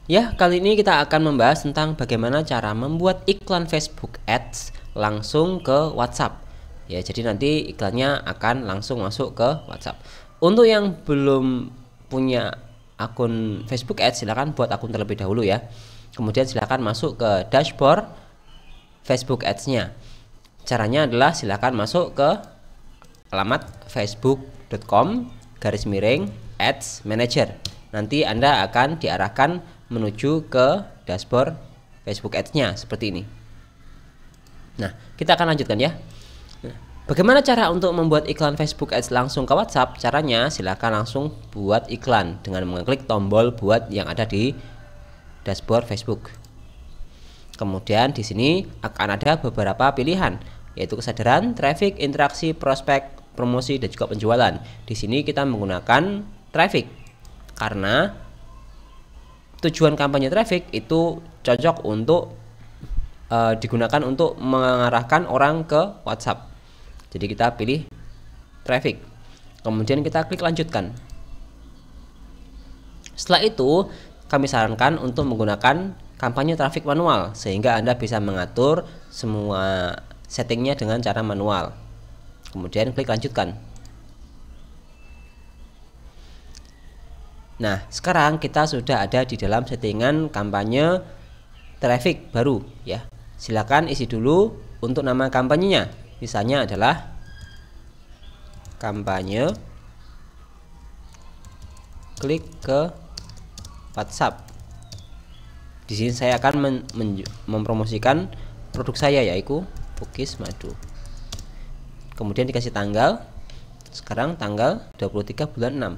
Ya, kali ini kita akan membahas tentang bagaimana cara membuat iklan Facebook Ads langsung ke WhatsApp. Ya, jadi nanti iklannya akan langsung masuk ke WhatsApp. Untuk yang belum punya akun Facebook Ads, silakan buat akun terlebih dahulu ya. Kemudian silakan masuk ke dashboard Facebook Ads-nya. Caranya adalah silakan masuk ke alamat facebook.com/ads manager. Nanti Anda akan diarahkan menuju ke dashboard Facebook Ads-nya seperti ini. Nah, kita akan lanjutkan ya. Bagaimana cara untuk membuat iklan Facebook Ads langsung ke WhatsApp? Caranya silakan langsung buat iklan dengan mengklik tombol buat yang ada di dashboard Facebook. Kemudian di sini akan ada beberapa pilihan, yaitu kesadaran, traffic, interaksi, prospek, promosi, dan juga penjualan. Di sini kita menggunakan traffic karena tujuan kampanye traffic itu cocok untuk digunakan untuk mengarahkan orang ke WhatsApp. Jadi kita pilih traffic. Kemudian kita klik lanjutkan. Setelah itu kami sarankan untuk menggunakan kampanye traffic manual sehingga Anda bisa mengatur semua settingnya dengan cara manual. Kemudian klik lanjutkan. Nah, sekarang kita sudah ada di dalam settingan kampanye traffic baru ya. Silakan isi dulu untuk nama kampanyenya. Misalnya adalah kampanye klik ke WhatsApp. Di sini saya akan mempromosikan produk saya, yaitu cookies madu. Kemudian dikasih tanggal. Sekarang tanggal 23 bulan 6.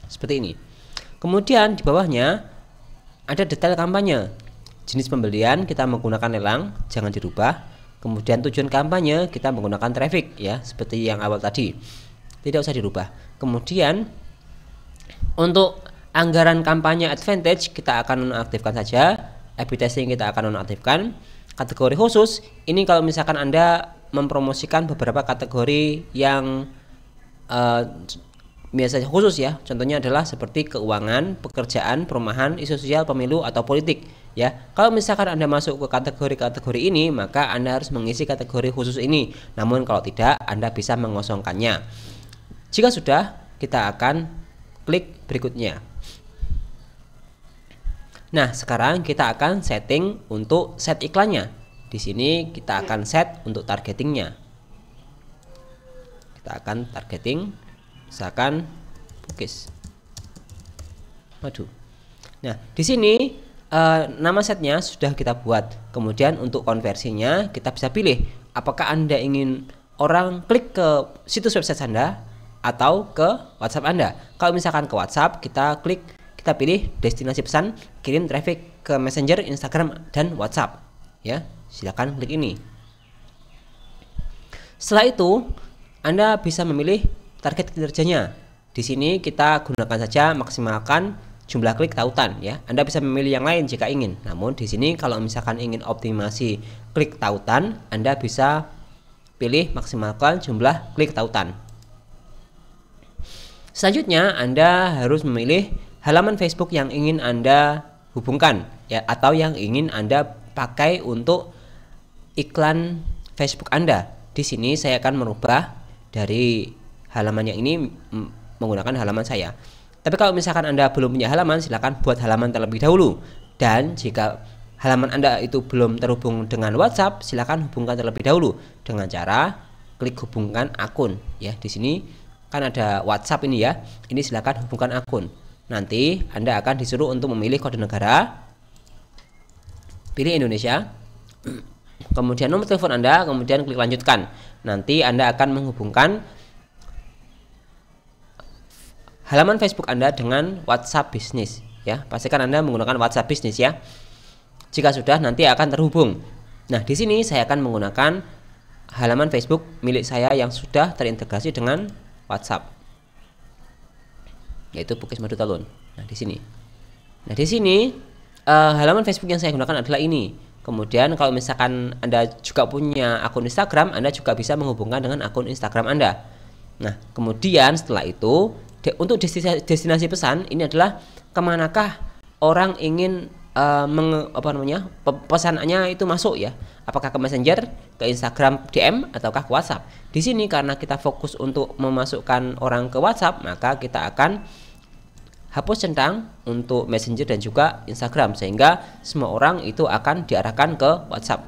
Seperti ini. Kemudian di bawahnya ada detail kampanye. Jenis pembelian kita menggunakan lelang, jangan dirubah. Kemudian tujuan kampanye kita menggunakan traffic ya, seperti yang awal tadi. Tidak usah dirubah. Kemudian untuk anggaran kampanye advantage kita akan nonaktifkan saja. A/B testing kita akan nonaktifkan. Kategori khusus ini kalau misalkan Anda mempromosikan beberapa kategori yang biasanya khusus ya, contohnya adalah seperti keuangan, pekerjaan, perumahan, isu sosial, pemilu, atau politik ya. Kalau misalkan Anda masuk ke kategori-kategori ini, maka Anda harus mengisi kategori khusus ini. Namun kalau tidak, Anda bisa mengosongkannya. Jika sudah, kita akan klik berikutnya. Nah, sekarang kita akan setting untuk set iklannya. Di sini kita akan set untuk targetingnya. Kita akan targeting misalkan cookies madu. Nah, di sini nama setnya sudah kita buat. Kemudian untuk konversinya kita bisa pilih apakah Anda ingin orang klik ke situs website Anda atau ke WhatsApp Anda. Kalau misalkan ke WhatsApp, kita pilih destinasi pesan, kirim traffic ke Messenger, Instagram, dan WhatsApp ya. Silakan klik ini. Setelah itu Anda bisa memilih target kinerjanya. Di sini kita gunakan saja maksimalkan jumlah klik tautan ya. Anda bisa memilih yang lain jika ingin. Namun di sini kalau misalkan ingin optimasi klik tautan, Anda bisa pilih maksimalkan jumlah klik tautan. Selanjutnya Anda harus memilih halaman Facebook yang ingin Anda hubungkan ya, atau yang ingin Anda pakai untuk iklan Facebook Anda. Di sini saya akan merubah dari halaman yang ini menggunakan halaman saya. Tapi kalau misalkan Anda belum punya halaman, silakan buat halaman terlebih dahulu. Dan jika halaman Anda itu belum terhubung dengan WhatsApp, silakan hubungkan terlebih dahulu dengan cara klik hubungkan akun. Ya, di sini kan ada WhatsApp ini ya. Ini silakan hubungkan akun. Nanti Anda akan disuruh untuk memilih kode negara. Pilih Indonesia. Kemudian nomor telepon Anda, kemudian klik lanjutkan. Nanti Anda akan menghubungkan halaman Facebook Anda dengan WhatsApp bisnis ya. Pastikan Anda menggunakan WhatsApp bisnis ya. Jika sudah, nanti akan terhubung. Nah, di sini saya akan menggunakan halaman Facebook milik saya yang sudah terintegrasi dengan WhatsApp, yaitu Cookies Madu Talun. Nah, di sini. Halaman Facebook yang saya gunakan adalah ini. Kemudian kalau misalkan Anda juga punya akun Instagram, Anda juga bisa menghubungkan dengan akun Instagram Anda. Nah, kemudian setelah itu untuk destinasi pesan ini adalah kemanakah orang ingin pesanannya itu masuk ya, apakah ke Messenger, ke Instagram DM, ataukah ke WhatsApp. Di sini karena kita fokus untuk memasukkan orang ke WhatsApp, maka kita akan hapus centang untuk Messenger dan juga Instagram, sehingga semua orang itu akan diarahkan ke WhatsApp.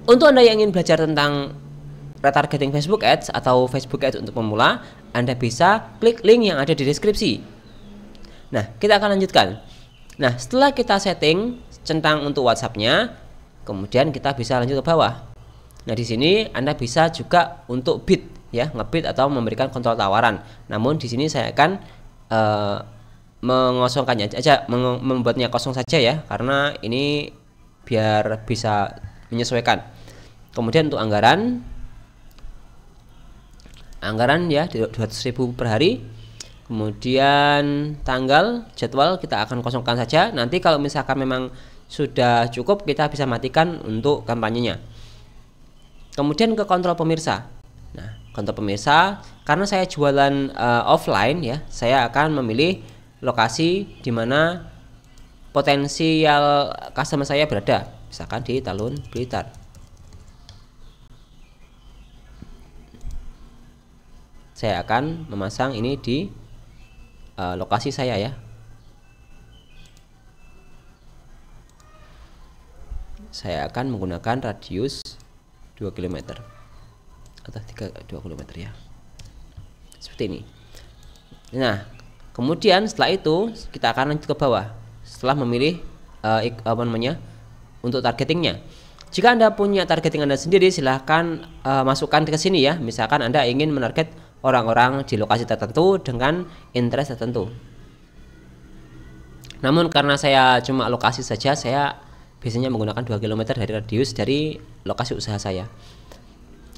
Untuk Anda yang ingin belajar tentang retargeting Facebook Ads atau Facebook Ads untuk pemula, Anda bisa klik link yang ada di deskripsi. Nah, kita akan lanjutkan. Nah, setelah kita setting centang untuk WhatsApp-nya, kemudian kita bisa lanjut ke bawah. Nah, di sini Anda bisa juga untuk bid ya, ngebid atau memberikan kontrol tawaran. Namun di sini saya akan mengosongkannya aja, membuatnya kosong saja ya, karena ini biar bisa menyesuaikan. Kemudian untuk anggaran ya 200.000 per hari. Kemudian tanggal, jadwal kita akan kosongkan saja. Nanti kalau misalkan memang sudah cukup, kita bisa matikan untuk kampanyenya. Kemudian ke kontrol pemirsa. Nah, kontrol pemirsa, karena saya jualan offline ya, saya akan memilih lokasi di mana potensial customer saya berada, misalkan di Talun Blitar. Saya akan memasang ini di lokasi saya ya. Saya akan menggunakan radius 2 km atau 2 km ya, seperti ini. Nah, kemudian setelah itu kita akan lanjut ke bawah setelah memilih untuk targetingnya. Jika Anda punya targeting Anda sendiri, silahkan masukkan ke sini ya. Misalkan Anda ingin menarget orang-orang di lokasi tertentu dengan interest tertentu. Namun karena saya cuma lokasi saja, saya biasanya menggunakan 2 km dari radius dari lokasi usaha saya.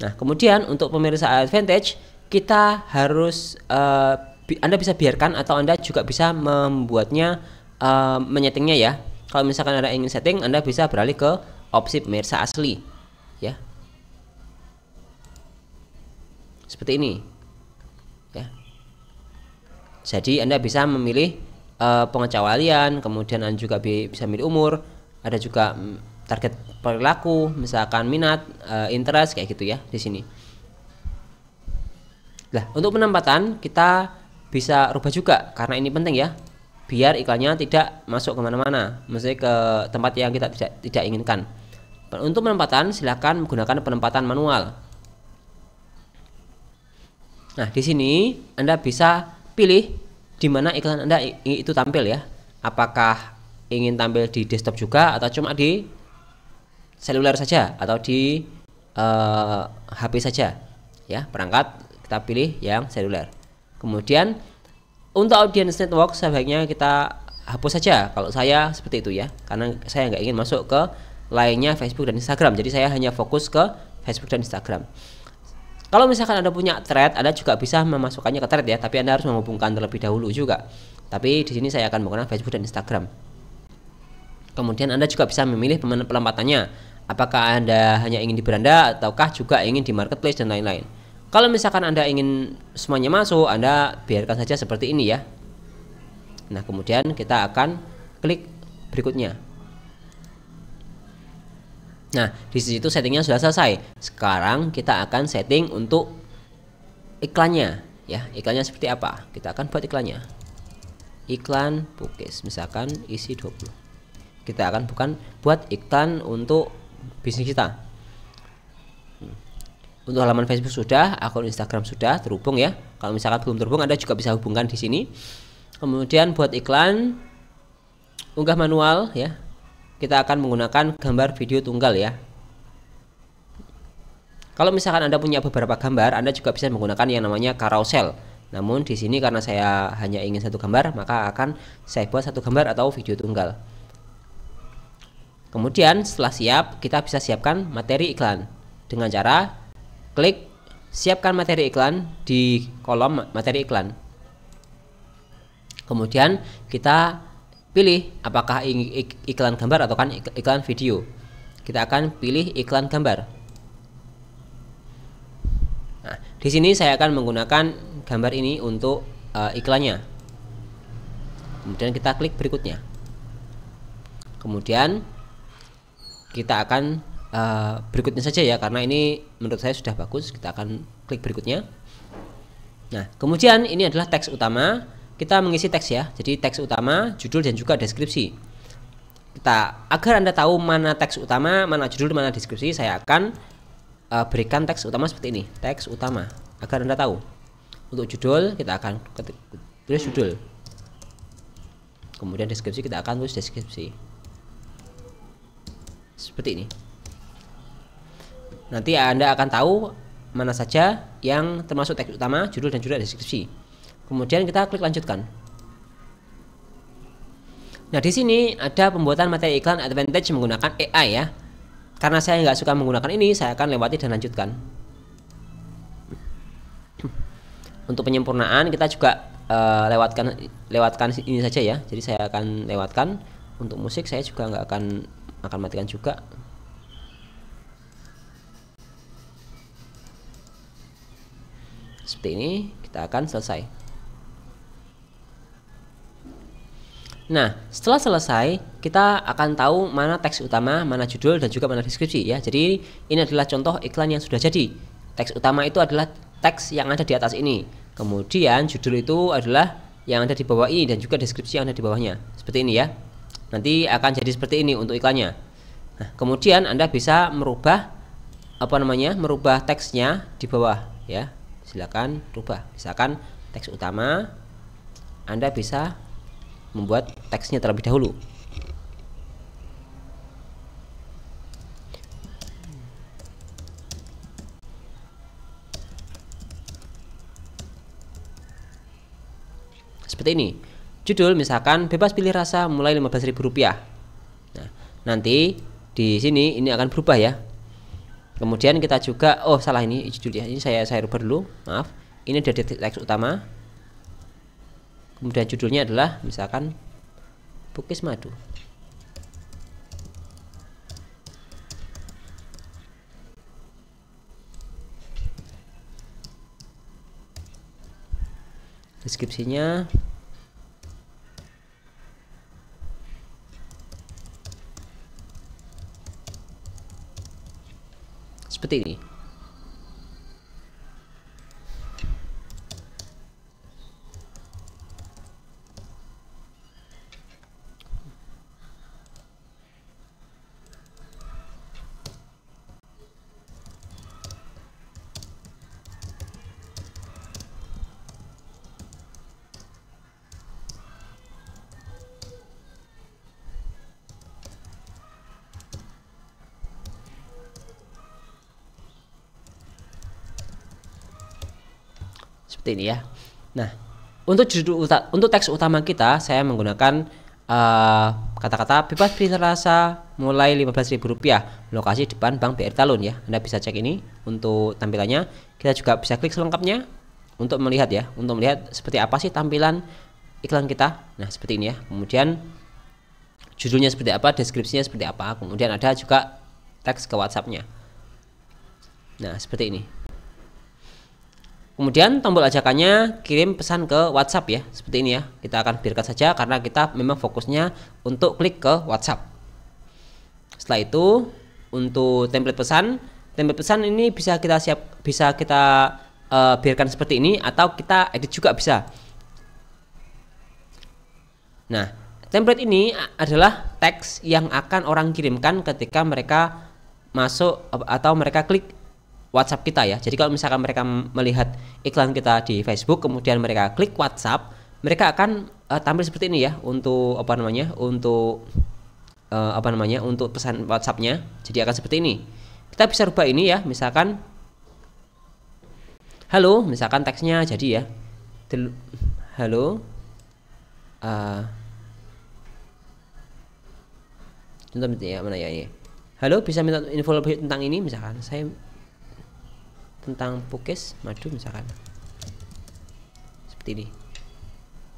Nah, kemudian untuk pemirsa advantage, kita harus Anda bisa biarkan atau Anda juga bisa membuatnya, menyetingnya ya. Kalau misalkan Anda ingin setting, Anda bisa beralih ke opsi pemirsa asli ya, seperti ini ya. Jadi Anda bisa memilih pengecualian, kemudian Anda juga bisa memilih umur, ada juga target perilaku, misalkan minat, interest kayak gitu ya di sini. Nah, untuk penempatan kita bisa rubah juga, karena ini penting ya, biar iklannya tidak masuk kemana-mana, maksudnya ke tempat yang kita tidak inginkan. Untuk penempatan silakan menggunakan penempatan manual. Nah, di sini Anda bisa pilih di mana iklan Anda itu tampil ya. Apakah ingin tampil di desktop juga atau cuma di seluler saja atau di HP saja ya. Perangkat kita pilih yang seluler. Kemudian untuk audience network sebaiknya kita hapus saja kalau saya seperti itu ya, karena saya nggak ingin masuk ke lainnya Facebook dan Instagram. Jadi saya hanya fokus ke Facebook dan Instagram. Kalau misalkan Anda punya thread, Anda juga bisa memasukkannya ke thread ya, tapi Anda harus menghubungkan terlebih dahulu juga. Tapi di sini saya akan menggunakan Facebook dan Instagram. Kemudian Anda juga bisa memilih penempatannya. Apakah Anda hanya ingin di beranda ataukah juga ingin di marketplace dan lain-lain. Kalau misalkan Anda ingin semuanya masuk, Anda biarkan saja seperti ini ya. Nah, kemudian kita akan klik berikutnya. Nah, di situ settingnya sudah selesai. Sekarang kita akan setting untuk iklannya ya. Iklannya seperti apa? Kita akan buat iklannya. Iklan bookcase, misalkan isi 20. Kita akan buat iklan untuk bisnis kita. Untuk halaman Facebook sudah, akun Instagram sudah terhubung ya. Kalau misalkan belum terhubung, Anda juga bisa hubungkan di sini. Kemudian buat iklan, unggah manual ya. Kita akan menggunakan gambar video tunggal ya. Kalau misalkan Anda punya beberapa gambar, Anda juga bisa menggunakan yang namanya carousel. Namun di sini karena saya hanya ingin satu gambar, maka akan saya buat satu gambar atau video tunggal. Kemudian setelah siap, kita bisa siapkan materi iklan dengan cara klik siapkan materi iklan di kolom materi iklan. Kemudian kita pilih apakah iklan gambar atau kan iklan video. Kita akan pilih iklan gambar. Nah, di sini saya akan menggunakan gambar ini untuk iklannya. Kemudian kita klik berikutnya. Kemudian kita akan berikutnya saja ya, karena ini menurut saya sudah bagus. Kita akan klik berikutnya. Nah, kemudian ini adalah teks utama. Kita mengisi teks ya. Jadi teks utama, judul dan juga deskripsi. Agar Anda tahu mana teks utama, mana judul, mana deskripsi, saya akan berikan teks utama seperti ini. Teks utama agar Anda tahu. Untuk judul kita akan tulis judul. Kemudian deskripsi kita akan tulis deskripsi. Seperti ini. Nanti Anda akan tahu mana saja yang termasuk teks utama, judul dan juga deskripsi. Kemudian kita klik lanjutkan. Nah, di sini ada pembuatan materi iklan advantage menggunakan AI ya. Karena saya nggak suka menggunakan ini, saya akan lewati dan lanjutkan. Untuk penyempurnaan kita juga lewatkan ini saja ya. Jadi saya akan lewatkan. Untuk musik saya juga nggak akan matikan juga. Seperti ini kita akan selesai. Nah, setelah selesai kita akan tahu mana teks utama, mana judul dan juga mana deskripsi ya. Jadi ini adalah contoh iklan yang sudah jadi. Teks utama itu adalah teks yang ada di atas ini. Kemudian judul itu adalah yang ada di bawah ini dan juga deskripsi yang ada di bawahnya. Seperti ini ya. Nanti akan jadi seperti ini untuk iklannya. Nah, kemudian Anda bisa merubah merubah teksnya di bawah ya. Silakan rubah. Misalkan teks utama, Anda bisa membuat teksnya terlebih dahulu. Seperti ini. Judul misalkan bebas pilih rasa mulai Rp15.000. Nah, nanti di sini ini akan berubah ya. Kemudian kita juga salah ini judulnya. Ini saya rubah dulu, maaf. Ini dari teks utama. Kemudian judulnya adalah misalkan Pukis Madu. Deskripsinya seperti ini. Seperti ini ya. Nah, untuk teks utama kita saya menggunakan kata-kata bebas pilih rasa mulai Rp15.000, lokasi depan Bank BRI Talun ya. Anda bisa cek ini untuk tampilannya. Kita juga bisa klik selengkapnya untuk melihat ya, untuk melihat seperti apa sih tampilan iklan kita. Nah, seperti ini ya. Kemudian judulnya seperti apa, deskripsinya seperti apa. Kemudian ada juga teks ke WhatsApp-nya. Nah, seperti ini. Kemudian tombol ajakannya kirim pesan ke WhatsApp ya, seperti ini ya. Kita akan biarkan saja karena kita memang fokusnya untuk klik ke WhatsApp. Setelah itu untuk template pesan ini bisa kita biarkan seperti ini atau kita edit juga bisa. Nah, template ini adalah teks yang akan orang kirimkan ketika mereka masuk atau mereka klik WhatsApp kita ya. Jadi kalau misalkan mereka melihat iklan kita di Facebook kemudian mereka klik WhatsApp, mereka akan tampil seperti ini ya untuk untuk pesan WhatsApp-nya. Jadi akan seperti ini. Kita bisa rubah ini ya, misalkan halo, misalkan teksnya jadi ya. Halo. Contoh ya, mana ya ini. Halo, bisa minta info lebih tentang ini misalkan. Saya tentang Pukis Madu misalkan seperti ini.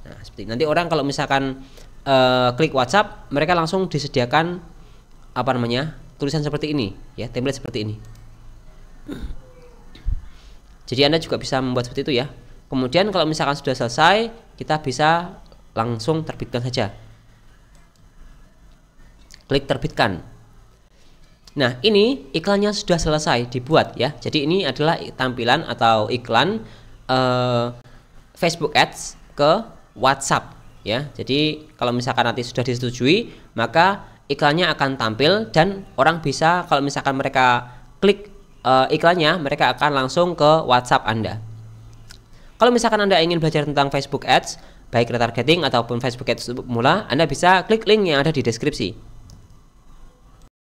Nah, seperti nanti orang kalau misalkan klik WhatsApp, mereka langsung disediakan tulisan seperti ini ya, template seperti ini. Jadi Anda juga bisa membuat seperti itu ya. Kemudian kalau misalkan sudah selesai, kita bisa langsung terbitkan saja. Klik terbitkan. Nah, ini iklannya sudah selesai dibuat ya. Jadi ini adalah tampilan atau iklan Facebook Ads ke WhatsApp ya. Jadi kalau misalkan nanti sudah disetujui, maka iklannya akan tampil dan orang bisa, kalau misalkan mereka klik iklannya, mereka akan langsung ke WhatsApp Anda. Kalau misalkan Anda ingin belajar tentang Facebook Ads, baik retargeting ataupun Facebook Ads untuk pemula, Anda bisa klik link yang ada di deskripsi.